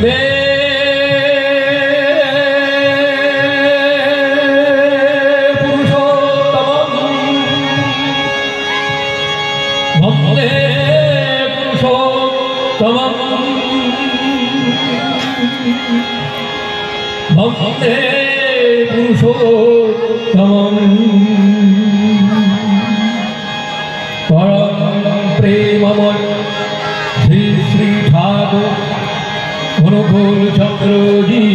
বন্দে ভক্তে পুরুষোত্তমম পরম প্রেমময় শ্রী শ্রী ঠাকুর অনুকূল চন্দ্রজি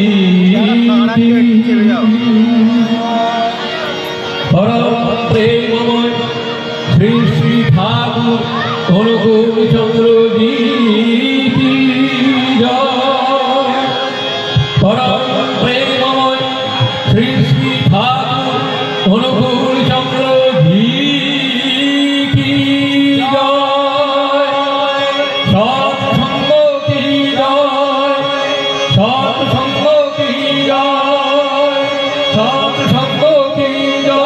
পরম প্রেমময় শ্রী শ্রী ঠাকুর অনুকূল চন্দ্রজি পরম প্রেমময় শ্রী শ্রী ঠাকুর অনুকূল চন্দ্রজি কি জয়। সৎসঙ্গ কি জয়, সৎসঙ্গ কি জয়, সৎসঙ্গ কি জয়।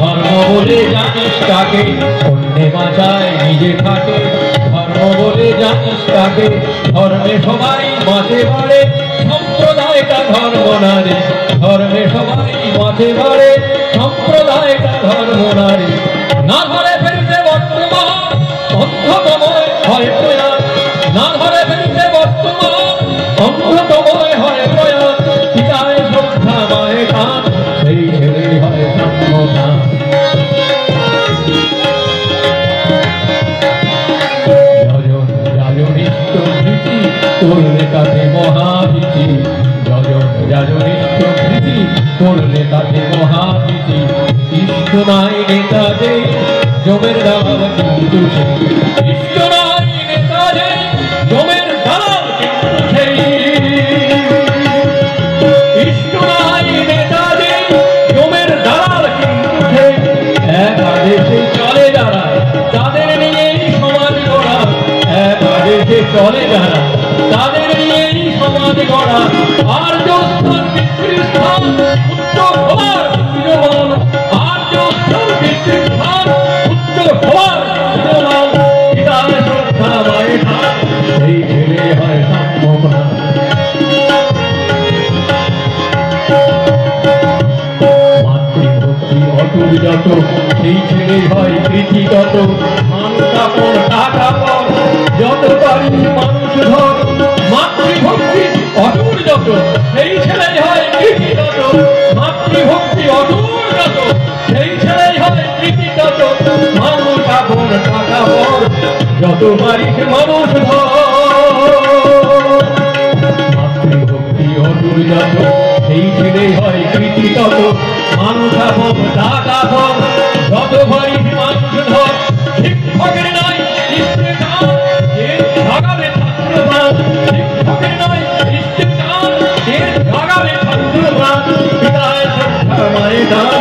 ধর্ম বলে জানিস তাকে, অন্যে বাঁচায় নিজে থাকে। ধর্ম বলে জানিস তাকে, ধর্মে সবাই বাঁচে বাড়ে, সম্প্রদায়টা ধর্ম নারী। ধর্মে সবাই বাঁচে বাড়ে, সম্প্রদায়টা ধর্ম নারী। না ধরে ফেলতে বর্তমান অন্ধতময় হয় প্রয়াস, না ধরে ফেলতে বর্তমান অন্ধতময় হয় প্রয়াস। পিতায় শ্রদ্ধা মায়ে গান, সেই ছেলে হয় সাম্যগান। যজন যাজনিষ্ঠ ভীতি করলে তাতে মহাভীতি। যজন যাজনিষ্ঠ ভীতি করলে তাতে মহাভীতি। ইষ্ট নাই নেতা যে জমের দালাল কিন্তু সেই, ইষ্ট নাই নেতা যে জমের দালাল কিন্তু সেই। ইষ্ট নাই নেতা যে জমের দালাল কিন্তু সেই। এক আদেশে চলে যারা তাদের নিয়েই সমাজ গড়া, এক আদেশে চলে যারা তাদের নিয়েই সমাজ গড়া। আর্য স্থান পিতৃস্থান উচ্চ হওয়ার পূজমান, আর্য স্থান পিতৃস্থান উচ্চ হওয়ার পূজমান। পিতার শ্রদ্ধা মায়ের ধান, সেই ছেলে হয় সাম্যগান। মাতৃভক্তি অটুট যত, সেই ছেলে হয় কৃতিগত। মানুষ টাকা পর যত পারি মানুষ ধর। মাতৃভক্তি অটুট যত, সেই ছেলে হয় কৃতিগত। মাতৃভক্তি অটুট যত, সেই ছেলে হয় কৃতিগত। মানুষ আপন টাকা পর যত পারি মানুষ ধর। মাতৃভক্তি অটুট যত, সেই ছেলে হয় কৃতিগত। মানুষ আপন টাকা পর যত পারি মানুষ ধর। শিক্ষকের নাই ইষ্টের টান, এর জাগাবে ছাত্র প্রাণ। শিক্ষকের নাই ইষ্টের টান, এর জাগাবে ছাত্র প্রাণ। পিতায় শ্রদ্ধা মায়ের দান,